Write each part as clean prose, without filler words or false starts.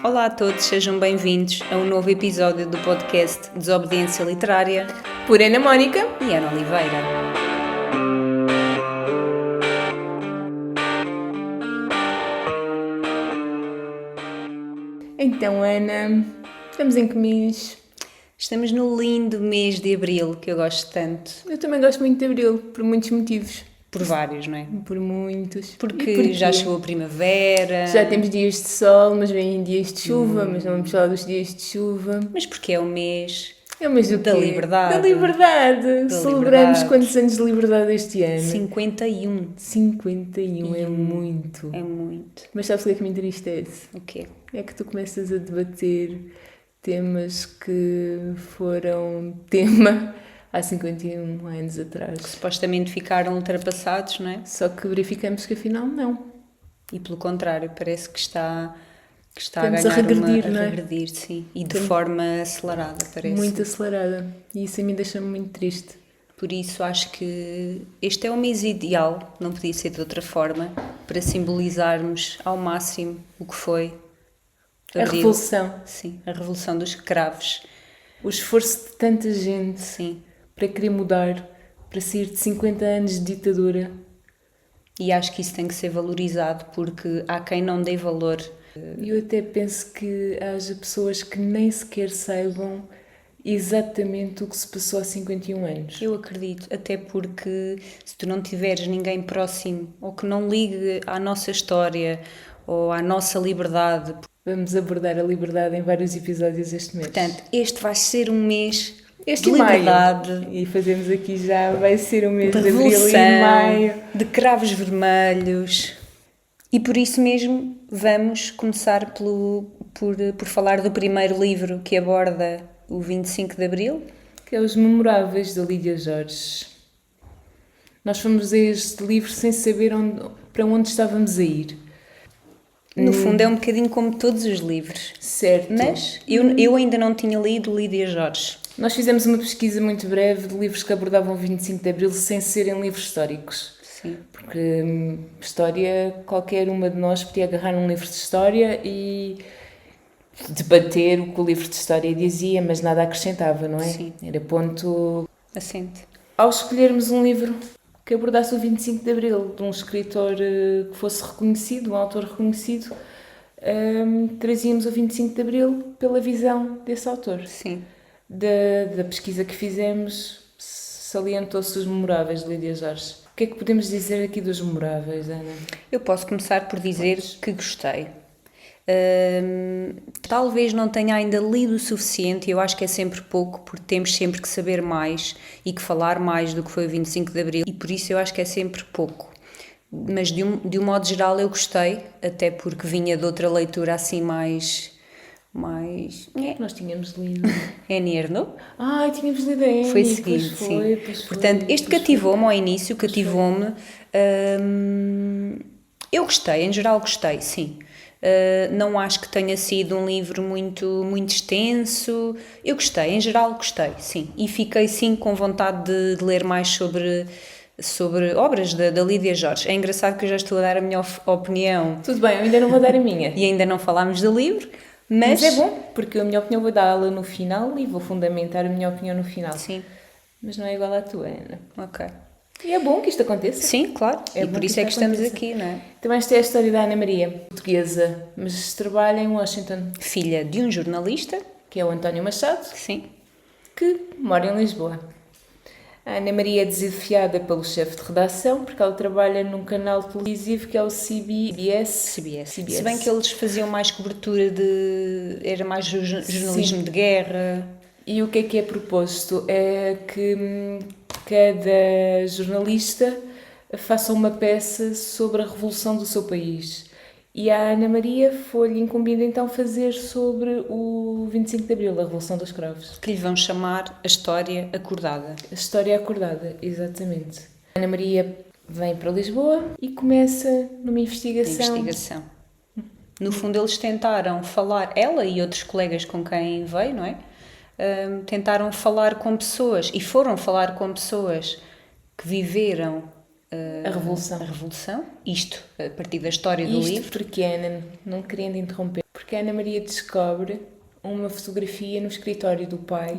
Olá a todos, sejam bem-vindos a um novo episódio do podcast Desobediência Literária por Ana Mónica e Ana Oliveira. Então, Ana, estamos em que mês? Estamos no lindo mês de Abril, que eu gosto tanto. Eu também gosto muito de Abril, por muitos motivos. Por vários, não é? Por muitos. Porque já chegou a primavera. Já temos dias de sol, mas vêm dias de chuva, mas não vamos falar dos dias de chuva. Mas porque é o mês... É o mês do da quê? liberdade. Da liberdade. Celebramos liberdade. quantos anos de liberdade este ano? 51. 51, é muito. É muito. Mas sabes o que é que me entristece? O quê? É que tu começas a debater temas que foram tema há 51 anos atrás. Que supostamente ficaram ultrapassados, não é? Só que verificamos que afinal não. E pelo contrário, parece que está a Estamos ganhar a regredir, não é? a regredir, sim. E de forma acelerada, parece. Muito acelerada. E isso a mim deixa-me muito triste. Por isso acho que este é o mês ideal, não podia ser de outra forma, para simbolizarmos ao máximo o que foi A revolução. Sim, a revolução dos escravos. O esforço de tanta gente Sim. para querer mudar, para sair de 50 anos de ditadura. E acho que isso tem que ser valorizado, porque há quem não dê valor. Eu até penso que haja pessoas que nem sequer saibam exatamente o que se passou há 51 anos. Eu acredito, até porque se tu não tiveres ninguém próximo ou que não ligue à nossa história ou à nossa liberdade. Vamos abordar a liberdade em vários episódios este mês. Portanto, este vai ser um mês este de liberdade. Maio. E fazemos aqui já, vai ser um mês de revolução, abril e maio. De cravos vermelhos. E por isso mesmo vamos começar por falar do primeiro livro que aborda o 25 de Abril. Que é Os Memoráveis, da Lídia Jorge. Nós fomos a este livro sem saber para onde estávamos a ir. No fundo é um bocadinho como todos os livros. Certo. Mas eu ainda não tinha lido Lídia Jorge. Nós fizemos uma pesquisa muito breve de livros que abordavam o 25 de Abril sem serem livros históricos. Sim. Porque história, qualquer uma de nós podia agarrar num livro de história e debater o que o livro de história dizia, mas nada acrescentava, não é? Sim. Era ponto Assente. Ao escolhermos um livro que abordasse o 25 de Abril, de um escritor que fosse reconhecido, um autor reconhecido, trazíamos o 25 de Abril pela visão desse autor. Sim. Da pesquisa que fizemos, salientou-se os Memoráveis de Lídia Jorge. O que é que podemos dizer aqui dos Memoráveis, Ana? Eu posso começar por dizer que gostei. Talvez não tenha ainda lido o suficiente, eu acho que é sempre pouco, porque temos sempre que saber mais e que falar mais do que foi o 25 de Abril, e por isso eu acho que é sempre pouco. Mas de um modo geral eu gostei, até porque vinha de outra leitura assim mais... Nós tínhamos lido. Annie Ernaux. Tínhamos lido a Annie. Foi seguido, sim. Portanto, este cativou-me ao início, cativou-me. Eu gostei, em geral gostei, sim. Não acho que tenha sido um livro muito, muito extenso. Eu gostei, em geral gostei, sim. E fiquei, sim, com vontade de ler mais sobre obras da Lídia Jorge. É engraçado que eu já estou a dar a minha opinião. Tudo bem, eu ainda não vou dar a minha. E ainda não falámos do livro. Mas é bom, porque a minha opinião vou dá-la no final e vou fundamentar a minha opinião no final. Sim. Mas não é igual à tua, Ana. Ok. E é bom que isto aconteça. Sim, claro. E por isso é que estamos aqui, não é? Também esta é a história da Ana Maria, portuguesa, mas trabalha em Washington. Filha de um jornalista. Que é o António Machado. Sim. Que mora em Lisboa. A Ana Maria é desafiada pelo chefe de redação porque ela trabalha num canal televisivo que é o CBS. Se bem que eles faziam mais cobertura era mais jornalismo Sim. de guerra. E o que é proposto? É que cada jornalista faça uma peça sobre a revolução do seu país. E a Ana Maria foi-lhe incumbida então fazer sobre o 25 de Abril, a Revolução dos Escravos. Que lhe vão chamar a História Acordada. A História Acordada, exatamente. A Ana Maria vem para Lisboa e começa numa investigação. No fundo eles tentaram falar, ela e outros colegas com quem veio, não é? tentaram falar com pessoas e foram falar com pessoas que viveram A Revolução. a Revolução, isto a partir da história do Isto livro. porque a Ana, não querendo interromper, porque a Ana Maria descobre uma fotografia no escritório do pai,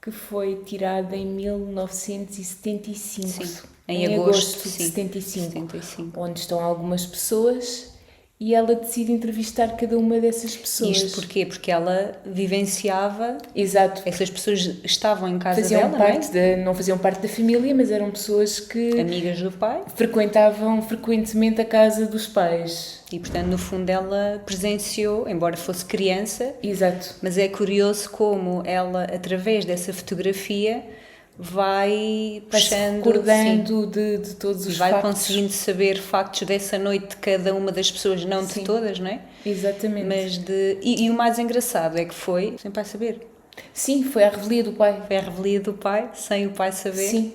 que foi tirada em 1975. Sim, em agosto de sim, 75, 75. onde estão algumas pessoas e ela decide entrevistar cada uma dessas pessoas. Isto porquê? Porque ela vivenciava, Exato. essas pessoas estavam em casa Faziam dela, parte não é? não faziam parte da família, mas eram pessoas que Amigas do pai, frequentavam frequentemente a casa dos pais. e portanto no fundo ela presenciou, embora fosse criança, Exato. mas é curioso como ela, através dessa fotografia, vai Vai-se puxando, recordando de todos sim, os e vai factos. conseguindo saber factos dessa noite de cada uma das pessoas, não de Sim. todas, não é? Exatamente. Mas e o mais engraçado é que foi, sem o pai saber, Sim, foi à revelia do pai. foi a revelia do pai, sem o pai saber. Sim.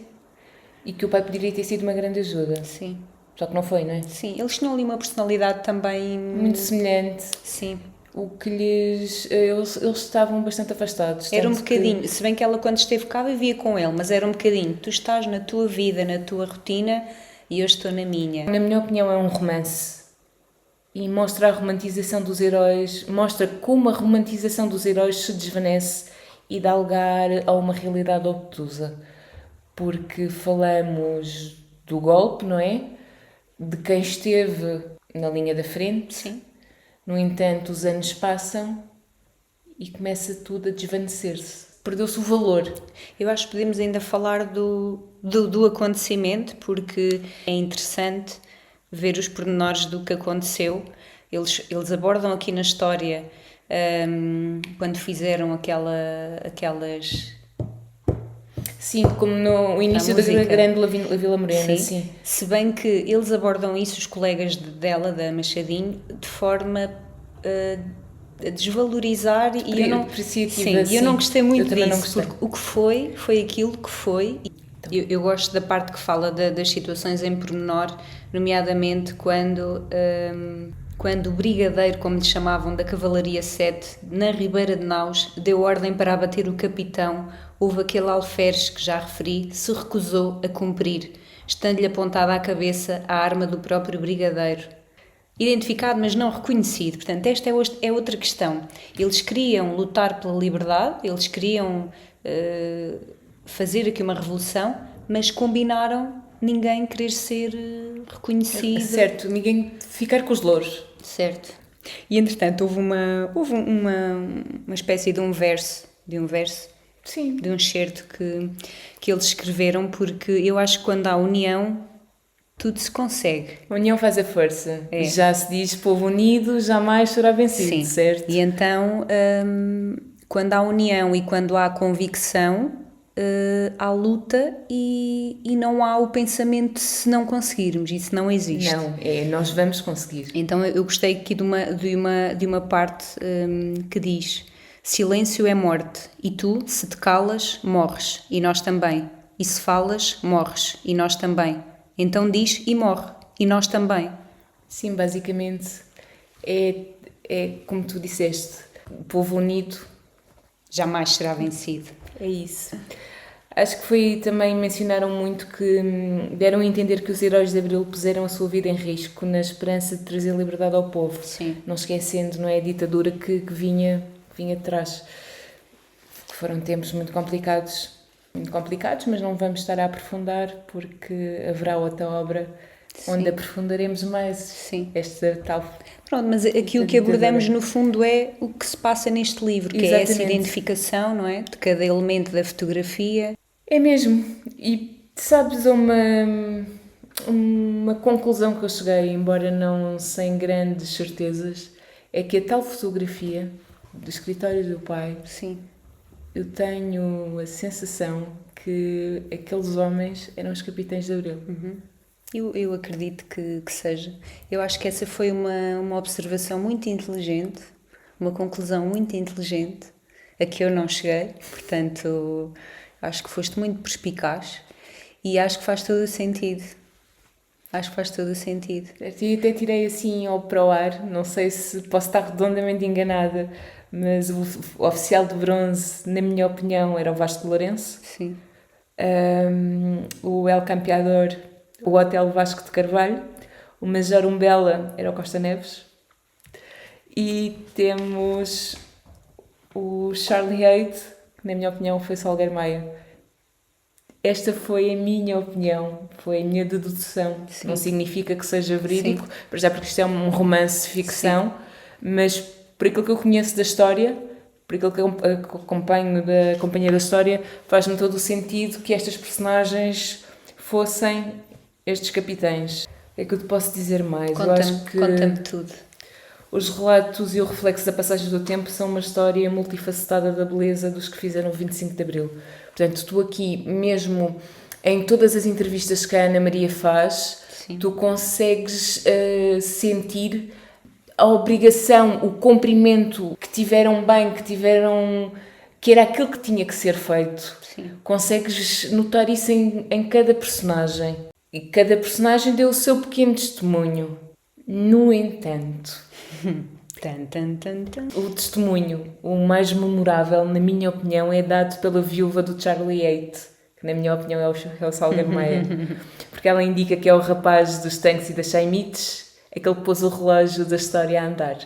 E que o pai poderia ter sido uma grande ajuda. Sim. Só que não foi, não é? Sim, eles tinham ali uma personalidade também... Muito semelhante. Sim. O que lhes... Eles estavam bastante afastados. Era um tanto que- bocadinho, se bem que ela quando esteve cá vivia com ele, mas era um bocadinho, tu estás na tua vida, na tua rotina e eu estou na minha. Na minha opinião é um romance. E mostra a romantização dos heróis, mostra como a romantização dos heróis se desvanece e dá lugar a uma realidade obtusa. Porque falamos do golpe, não é? De quem esteve na linha da frente. Sim. No entanto, os anos passam e começa tudo a desvanecer-se. Perdeu-se o valor. Eu acho que podemos ainda falar do acontecimento, porque é interessante ver os pormenores do que aconteceu. Eles abordam aqui na história, quando fizeram aquelas... Sim, como no início da música. grande Vila Morena, Sim. sim. Se bem que eles abordam isso, os colegas dela, da Machadinho, de forma a desvalorizar e eu não... Apreciativa, Sim, eu não gostei muito Eu também não disso, gostei. porque o que foi aquilo que foi. Eu gosto da parte que fala das situações em pormenor, nomeadamente quando o brigadeiro, como lhe chamavam, da Cavalaria 7, na Ribeira de Naus, deu ordem para abater o capitão, houve aquele alferes que já referi, se recusou a cumprir, estando-lhe apontada à cabeça a arma do próprio brigadeiro. Identificado, mas não reconhecido. Portanto, esta é outra questão. Eles queriam lutar pela liberdade, eles queriam fazer aqui uma revolução, mas combinaram ninguém querer ser reconhecido. Certo, ninguém ficar com os louros. Certo. E entretanto houve uma espécie de um verso, Sim. de um excerto que eles escreveram, porque eu acho que quando há união tudo se consegue. A união faz a força. É. Já se diz povo unido jamais será vencido, Sim. certo? E então, quando há união e quando há convicção, há luta e não há o pensamento de se não conseguirmos, isso não existe. Não, nós vamos conseguir. Então eu gostei aqui de uma parte que diz: silêncio é morte, e tu, se te calas, morres, e nós também. E se falas, morres, e nós também. Então diz e morre, e nós também. Sim, basicamente é como tu disseste, o povo unido. Jamais será vencido. É isso. Acho que foi também, mencionaram muito que deram a entender que os heróis de Abril puseram a sua vida em risco na esperança de trazer liberdade ao povo. Sim. Não esquecendo, não é, a ditadura que vinha de trás. Foram tempos muito complicados, mas não vamos estar a aprofundar porque haverá outra obra onde aprofundaremos mais. Sim. Esta tal... Pronto, mas aquilo que abordamos no fundo é o que se passa neste livro, que é essa Exatamente. identificação, não é? De cada elemento da fotografia. É mesmo. E sabes uma conclusão que eu cheguei, embora não sem grandes certezas, é que a tal fotografia do escritório do pai, Sim. eu tenho a sensação que aqueles homens eram os capitães de Abril. Eu acredito que seja. Eu acho que essa foi uma observação muito inteligente, uma conclusão muito inteligente, a que eu não cheguei, portanto, acho que foste muito perspicaz e acho que faz todo o sentido. Acho que faz todo o sentido. E até tirei assim para o ar, não sei se posso estar redondamente enganada, mas o oficial de bronze, na minha opinião, era o Vasco de Lourenço. Sim. O El Campeador, o Hotel Vasco de Carvalho. O Major Umbela era o Costa Neves. E temos o Charlie Heidt, que na minha opinião foi Salgueiro Maia. Esta foi a minha opinião, foi a minha dedução. Sim. Não significa que seja verídico, por exemplo, porque isto é um romance de ficção, mas por aquilo que eu conheço da história, por aquilo que eu acompanho da companhia da história, faz-me todo o sentido que estas personagens fossem estes capitães. O que é que eu te posso dizer mais? Conta-me tudo. Os relatos e o reflexo da passagem do tempo são uma história multifacetada da beleza dos que fizeram o 25 de Abril. Portanto, tu aqui, mesmo em todas as entrevistas que a Ana Maria faz, Sim. tu consegues sentir a obrigação, o cumprimento, que tiveram bem, que era aquilo que tinha que ser feito. Sim. Consegues notar isso em cada personagem. E cada personagem deu o seu pequeno testemunho. No entanto, o testemunho, o mais memorável, na minha opinião, é dado pela viúva do Charlie Heidt, que na minha opinião é o Salgueiro Maia, porque ela indica que é o rapaz dos tanques e das chaimites, aquele que pôs o relógio da história a andar,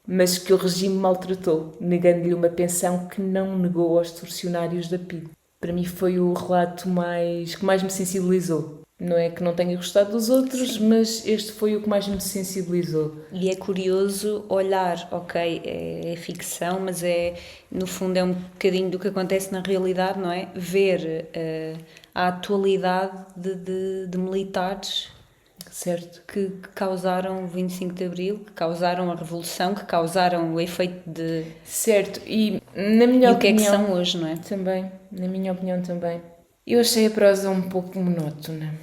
mas que o regime maltratou, negando-lhe uma pensão que não negou aos torcionários da PIDE. Para mim foi o relato que mais me sensibilizou. Não é que não tenha gostado dos outros, sim, mas este foi o que mais me sensibilizou. E é curioso olhar, ok, é ficção, mas no fundo é um bocadinho do que acontece na realidade, não é? Ver a atualidade de militares, certo, que causaram o 25 de Abril, que causaram a Revolução, que causaram o efeito de... Certo, e na minha opinião... o que é que são hoje, não é? Também, na minha opinião também. Eu achei a prosa um pouco monótona,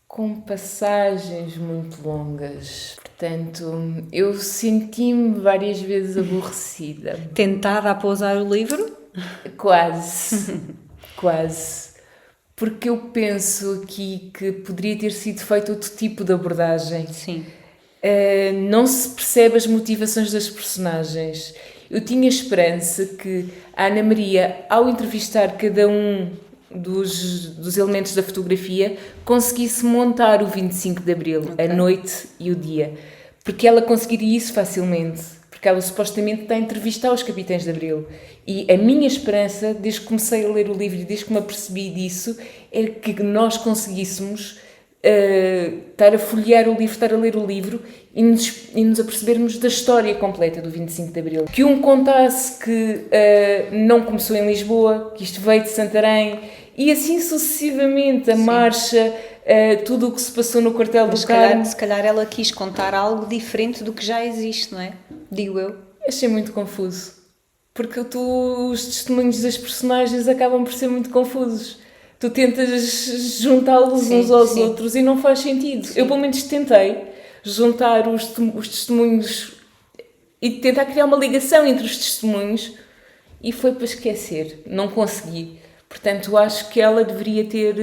com passagens muito longas. Portanto, eu senti-me várias vezes aborrecida. Tentada a pousar o livro? Quase, quase. Porque eu penso aqui que poderia ter sido feito outro tipo de abordagem. Sim. Não se percebe as motivações das personagens. Eu tinha esperança que a Ana Maria, ao entrevistar cada um dos elementos da fotografia, conseguisse montar o 25 de Abril, okay, a noite e o dia. Porque ela conseguiria isso facilmente. Porque ela supostamente está a entrevistar os capitães de Abril. E a minha esperança, desde que comecei a ler o livro e desde que me apercebi disso, era que nós conseguíssemos estar a folhear o livro, estar a ler o livro e nos apercebermos da história completa do 25 de Abril. Que um contasse que não começou em Lisboa, que isto veio de Santarém, e assim sucessivamente, a marcha, tudo o que se passou no quartel do Carmo. Se calhar ela quis contar algo diferente do que já existe, não é? Digo eu. Achei muito confuso. Porque os testemunhos das personagens acabam por ser muito confusos. Tu tentas juntá-los uns aos outros e não faz sentido. Sim. Eu, pelo menos, tentei juntar os testemunhos e tentar criar uma ligação entre os testemunhos e foi para esquecer. Não consegui. Portanto, acho que ela deveria ter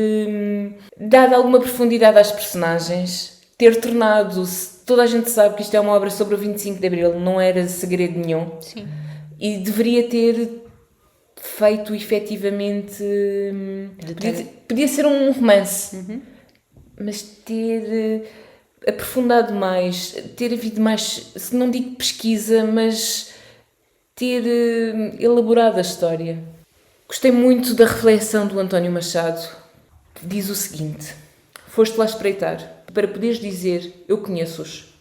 dado alguma profundidade às personagens, ter tornado... Toda a gente sabe que isto é uma obra sobre o 25 de Abril, não era segredo nenhum. Sim. E deveria ter feito efetivamente... Podia ser um romance, mas ter aprofundado mais, ter havido mais, se não digo pesquisa, mas ter elaborado a história. Gostei muito da reflexão do António Machado. Diz o seguinte: foste lá espreitar, para poderes dizer, eu conheço-os.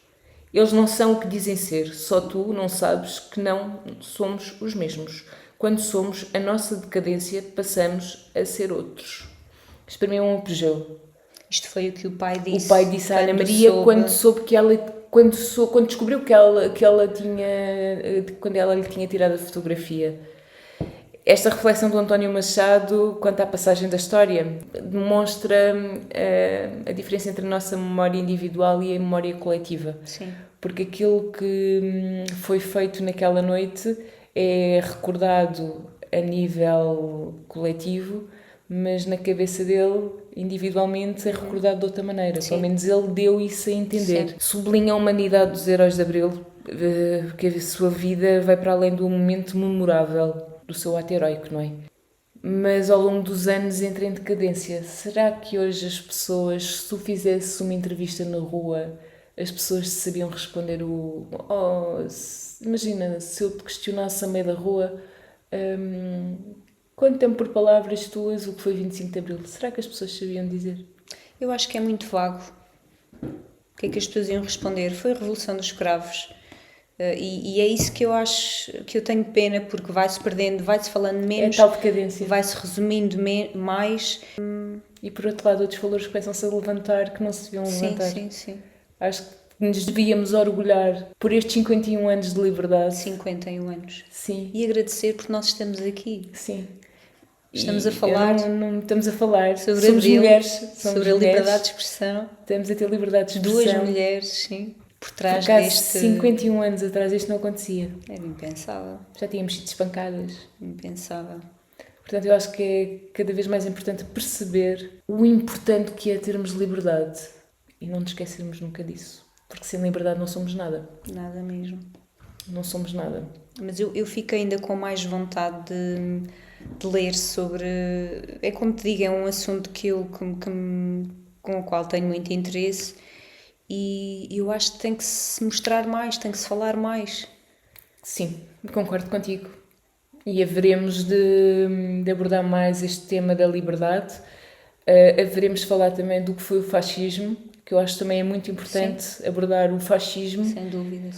Eles não são o que dizem ser, só tu não sabes que não somos os mesmos. Quando somos a nossa decadência, passamos a ser outros. Isto para mim é um apogeu. Isto foi o que o pai disse. O pai disse à Ana Maria quando soube que ela... Quando descobriu que ela tinha... Quando ela lhe tinha tirado a fotografia. Esta reflexão do António Machado, quanto à passagem da história, demonstra a diferença entre a nossa memória individual e a memória coletiva. Sim. Porque aquilo que foi feito naquela noite é recordado a nível coletivo, mas na cabeça dele individualmente é recordado de outra maneira. Sim. Pelo menos ele deu isso a entender. Sim. Sublinha a humanidade dos heróis de Abril, porque a sua vida vai para além do momento memorável do seu ato heroico, não é? Mas ao longo dos anos entra em decadência. Será que hoje as pessoas, se tu fizesse uma entrevista na rua, as pessoas sabiam responder imagina, se eu te questionasse a meio da rua, quanto tempo por palavras tuas o que foi 25 de Abril? Será que as pessoas sabiam dizer? Eu acho que é muito vago. O que é que as pessoas iam responder? Foi a Revolução dos Escravos. E é isso que eu acho, que eu tenho pena, porque vai-se perdendo, vai-se falando menos, É tal decadência. vai-se resumindo mais. E por outro lado, outros valores começam-se a levantar que não se deviam levantar. Sim. Acho que nos devíamos orgulhar por estes 51 anos de liberdade. 51 anos. Sim. E agradecer porque nós estamos aqui. Sim. Estamos a falar. Não estamos a falar sobre somos Abril, mulheres. sobre a liberdade de expressão. Estamos a ter liberdade de expressão. Duas mulheres, sim. Por trás Porque há deste. 51 anos atrás isto não acontecia. Era impensável. Já tínhamos sido espancadas. Impensável. Portanto, eu acho que é cada vez mais importante perceber o importante que é termos liberdade e não nos esquecermos nunca disso. Porque sem liberdade não somos nada. Nada mesmo. Não somos nada. Mas eu fico ainda com mais vontade de ler sobre. É como te digo, é um assunto com o qual tenho muito interesse e eu acho que tem que se mostrar mais, tem que se falar mais. Sim, concordo contigo. E haveremos de abordar mais este tema da liberdade. Haveremos de falar também do que foi o fascismo, que eu acho também é muito importante abordar o fascismo. Sem dúvida.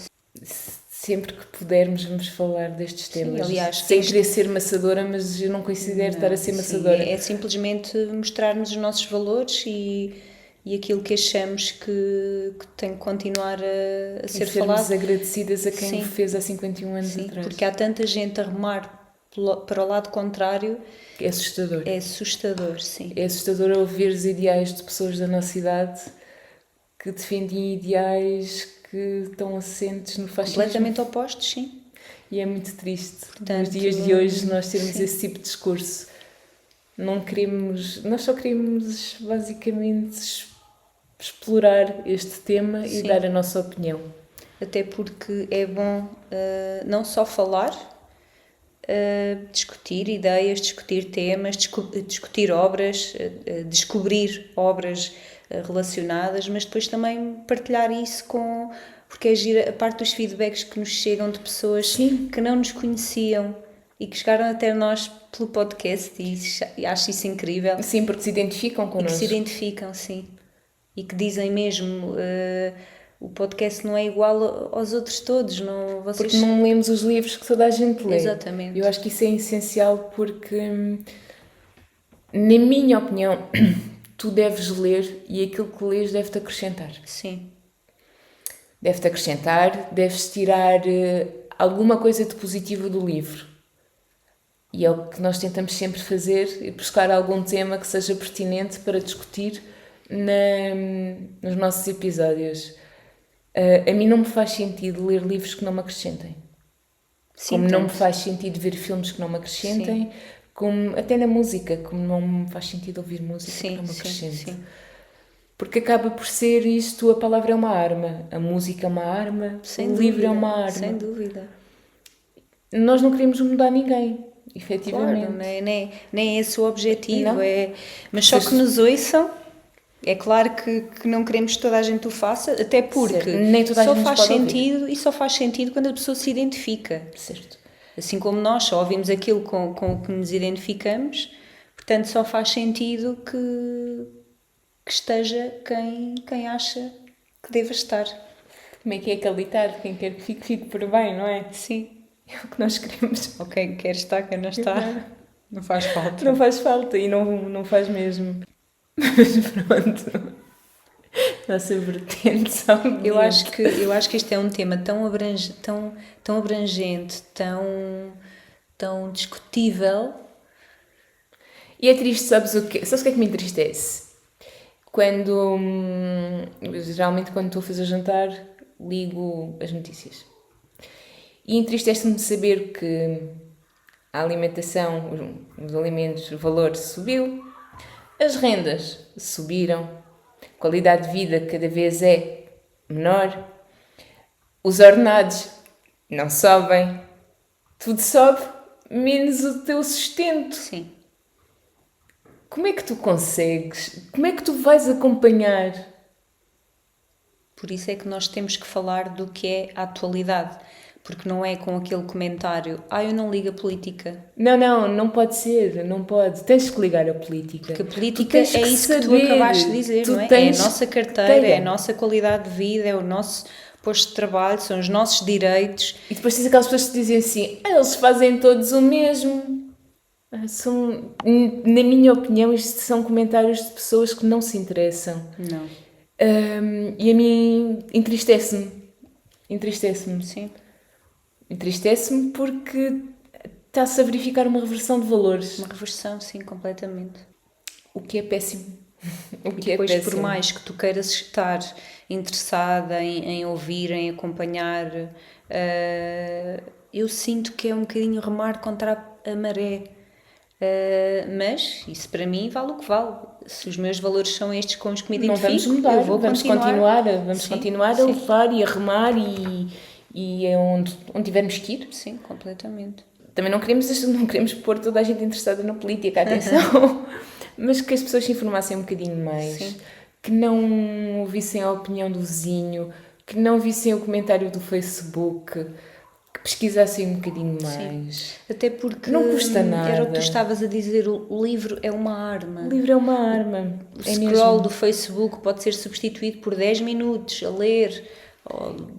Sempre que pudermos, vamos falar destes temas. Sim, aliás, sem querer ser maçadora, mas eu não considero estar a ser maçadora. É simplesmente mostrarmos os nossos valores e aquilo que achamos que tem que continuar a ser falado. E sermos agradecidas a quem fez há 51 anos atrás. Porque há tanta gente a remar para o lado contrário. É assustador. É assustador, sim. É assustador ouvir os ideais de pessoas da nossa idade que defendem ideais que estão assentes no fascismo. Completamente opostos, sim. E é muito triste. Portanto, nos dias de hoje nós termos esse tipo de discurso. Nós só queremos basicamente explorar este tema e dar a nossa opinião. Até porque é bom não só falar, discutir ideias, discutir temas, discutir obras, descobrir obras relacionadas, mas depois também partilhar isso porque é gira a parte dos feedbacks que nos chegam de pessoas que não nos conheciam e que chegaram até nós pelo podcast e acho isso incrível. Sim, porque se identificam connosco. E que se identificam, sim. E que dizem mesmo, o podcast não é igual aos outros todos. Não, porque não lemos os livros que toda a gente lê. Exatamente. Eu acho que isso é essencial porque, na minha opinião, tu deves ler e aquilo que lês deve-te acrescentar. Sim. Deve-te acrescentar, deves tirar alguma coisa de positivo do livro. E é o que nós tentamos sempre fazer, buscar algum tema que seja pertinente para discutir nos nossos episódios. A mim não me faz sentido ler livros que não me acrescentem. Sim, como não me faz sentido ver filmes que não me acrescentem, como até na música, como não me faz sentido ouvir música que não me acrescente. Sim. Porque acaba por ser isto, a palavra é uma arma, a música é uma arma, o livro é uma arma. Sem dúvida. Nós não queremos mudar ninguém, efetivamente. Claro, nem é esse o objetivo, mas só que nos ouçam. É claro que não queremos que toda a gente o faça, até porque nem toda a só gente faz pode sentido ouvir. E só faz sentido quando a pessoa se identifica. Certo. Assim como nós só ouvimos aquilo com o que nos identificamos, portanto só faz sentido que esteja quem acha que deva estar. Como é que é aquele ditado? Quem quer que fique por bem, não é? Sim. É o que nós queremos. Ou quem quer estar, quem não está, não faz falta. Não faz falta e não faz mesmo. Mas pronto, nossa vertente sabe. Eu acho que este é um tema tão abrangente, tão discutível. E é triste, sabes o que é que me entristece? Geralmente quando estou a fazer jantar, ligo as notícias. E entristece-me saber que a alimentação, os alimentos, o valor subiu, As rendas subiram, a qualidade de vida cada vez é menor, os ordenados não sobem, tudo sobe, menos o teu sustento. Sim. Como é que tu consegues? Como é que tu vais acompanhar? Por isso é que nós temos que falar do que é a atualidade. Porque não é com aquele comentário, eu não ligo a política. Não pode ser, não pode. Tens que ligar a política. Porque a política é isso que tu acabaste de dizer, não é? É a nossa carteira, é a nossa qualidade de vida, é o nosso posto de trabalho, são os nossos direitos. E depois tens aquelas pessoas que dizem assim, eles fazem todos o mesmo. Na minha opinião, isto são comentários de pessoas que não se interessam. Não. E a mim entristece-me. Sim. Entristece-me porque está-se a verificar uma reversão de valores. Uma reversão, sim, completamente. O que é péssimo. Depois, por mais que tu queiras estar interessada em ouvir, em acompanhar, eu sinto que é um bocadinho remar contra a maré. Mas isso para mim vale o que vale. Se os meus valores são estes com os que me identifico, não vamos mudar, eu vamos continuar a levar e a remar e é onde tivermos que ir. Sim, completamente. Também não queremos pôr toda a gente interessada na política, atenção, mas que as pessoas se informassem um bocadinho mais, sim. Que não ouvissem a opinião do vizinho, que não vissem o comentário do Facebook, que pesquisassem um bocadinho mais. Sim. Até porque não custa nada. Era o que tu estavas a dizer, o livro é uma arma. O livro é uma arma. O scroll do Facebook pode ser substituído por 10 minutos a ler.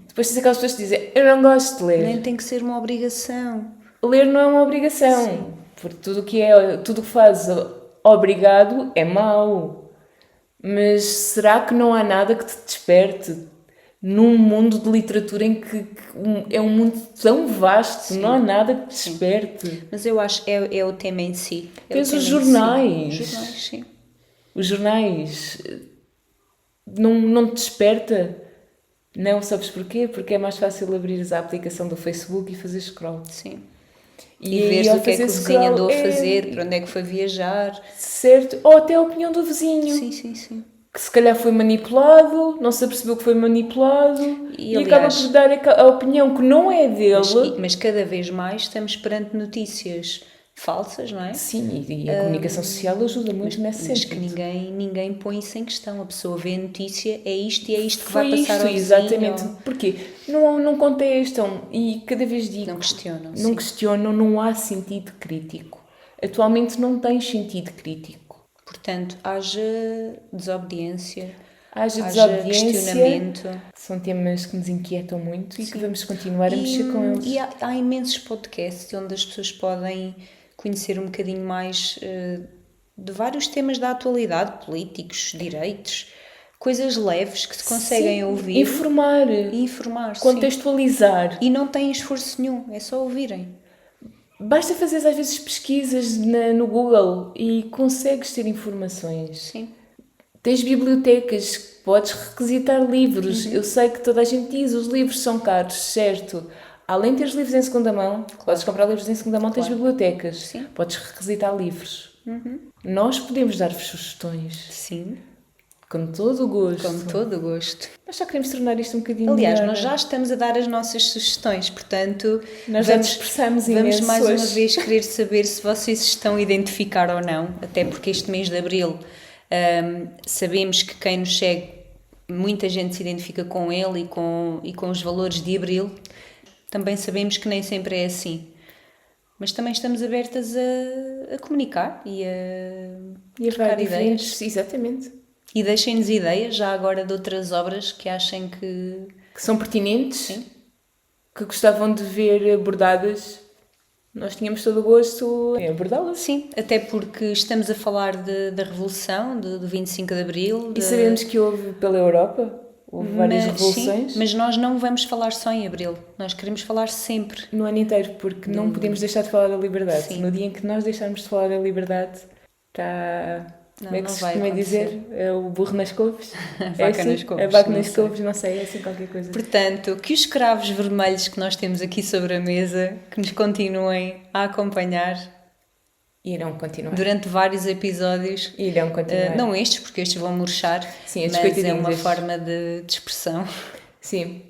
Depois tens aquelas pessoas que dizem, eu não gosto de ler. Nem tem que ser uma obrigação. Ler não é uma obrigação. Sim. Porque tudo o que faz obrigado é mau. Mas será que não há nada que te desperte num mundo de literatura em que é um mundo tão vasto? Sim. Não há nada que te desperte. Sim. Mas eu acho que é o tema em si. Tens os jornais. Os jornais, sim. Os jornais não te desperta. Não, sabes porquê? Porque é mais fácil abrires a aplicação do Facebook e fazer scroll. Sim. E veres o que é que o vizinho andou a fazer, para onde é que foi viajar. Certo. Ou até a opinião do vizinho. Sim. Que se calhar foi manipulado, não se apercebeu que foi manipulado e aliás, acaba por dar a opinião que não é dele. Mas cada vez mais estamos perante notícias falsas, não é? Sim, e a comunicação social ajuda muito nesse sentido. Mas que ninguém põe isso em questão. A pessoa vê a notícia, é isto e é isto que foi vai passar ao vizinho. Exatamente. Porquê? Não contestam e cada vez digo... Não questionam. Não questionam, não há sentido crítico. Atualmente não tens sentido crítico. Portanto, haja desobediência, haja questionamento. São temas que nos inquietam muito e que vamos continuar a mexer com eles. E há imensos podcasts onde as pessoas podem conhecer um bocadinho mais de vários temas da atualidade, políticos, direitos, coisas leves que se conseguem ouvir. Informar, contextualizar. E não têm esforço nenhum, é só ouvirem. Basta fazer às vezes pesquisas no Google e consegues ter informações. Sim. Tens bibliotecas, podes requisitar livros. Eu sei que toda a gente diz os livros são caros, certo? Além de teres livros em segunda mão, podes comprar livros em segunda mão, tens bibliotecas. Sim. Podes requisitar livros. Nós podemos dar-vos sugestões. Sim. Com todo o gosto. Com todo o gosto. Nós só queremos tornar isto um bocadinho melhor. Aliás, nós já estamos a dar as nossas sugestões, portanto, nós já nos expressamos vamos mais hoje. uma vez querer saber se vocês se estão a identificar ou não, até porque este mês de Abril sabemos que quem nos segue, muita gente se identifica com ele e com os valores de Abril. Também sabemos que nem sempre é assim. Mas também estamos abertas a comunicar e a trocar ideias. Exatamente. E deixem-nos ideias, já agora, de outras obras que achem que são pertinentes, sim, que gostavam de ver abordadas. Nós tínhamos todo o gosto em abordá-las. Sim, até porque estamos a falar da Revolução, do 25 de Abril. E sabemos que houve pela Europa, houve várias revoluções. Sim, mas nós não vamos falar só em Abril, nós queremos falar sempre. No ano inteiro, porque não podemos deixar de falar da liberdade. Sim. No dia em que nós deixarmos de falar da liberdade, está... Como é que se costuma dizer? É o burro nas couves? A vaca nas couves. A vaca nas couves, não sei, é assim qualquer coisa. Portanto, que os cravos vermelhos que nós temos aqui sobre a mesa, que nos continuem a acompanhar Irão continuar. durante vários episódios. Irão continuar. Não estes, porque estes vão murchar, Sim, estes mas é coitadinhos, uma estes. forma de expressão. Sim,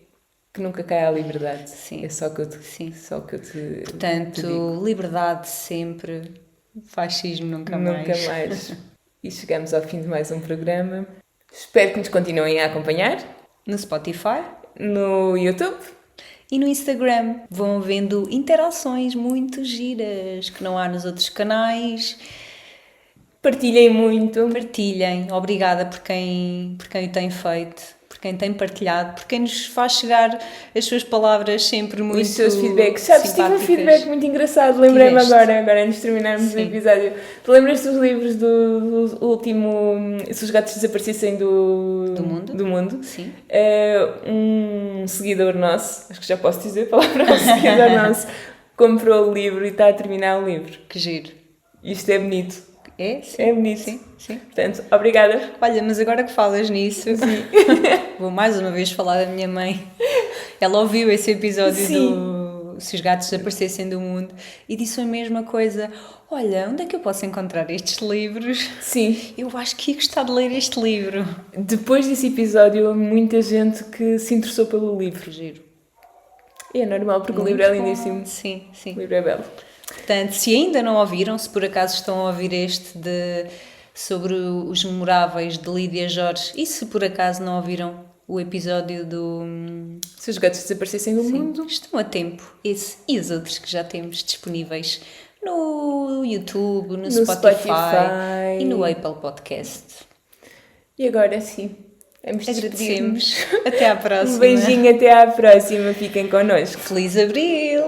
que nunca cai à liberdade. Sim. É só que eu te, Sim. só que eu te, te digo. Portanto, liberdade sempre, fascismo nunca Nunca mais. mais. E chegamos ao fim de mais um programa. Espero que nos continuem a acompanhar No Spotify no YouTube. e no Instagram. Vão vendo interações muito giras que não há nos outros canais. Partilhem muito. Partilhem. Obrigada por quem o tem feito, por quem tem partilhado, por quem nos faz chegar as suas palavras sempre muito Os seus feedbacks. Sabes, tive um simpáticas. feedback muito engraçado. Lembrei-me Tiveste? agora antes de terminarmos o Sim. episódio. Tu lembras dos livros do último Se os Gatos Desaparecessem do mundo? Do mundo? Sim. Um seguidor nosso, acho que já posso dizer a palavra, um seguidor nosso, comprou o livro e está a terminar o livro. Que giro. Isto é bonito. É? Sim. É bonito. Sim, sim. Portanto, obrigada. Olha, mas agora que falas nisso, vou mais uma vez falar da minha mãe. Ela ouviu esse episódio Sim. do Se os Gatos Desaparecessem do Mundo e disse a mesma coisa. Olha, onde é que eu posso encontrar estes livros? Sim. Eu acho que ia gostar de ler este livro. Depois desse episódio, houve muita gente que se interessou pelo livro. Giro. E é normal, porque o Muito livro é bom. lindíssimo. Sim, O sim. livro é belo. Portanto, se ainda não ouviram, se por acaso estão a ouvir sobre os memoráveis de Lídia Jorge e se por acaso não ouviram o episódio do... Se os gatos desaparecessem do mundo. Estão a tempo, esse e os outros que já temos disponíveis no YouTube, no Spotify e no Apple Podcast. E agora sim, vamos despedir-nos. Agradecemos. Até à próxima. Um beijinho, até à próxima. Fiquem connosco. Feliz Abril!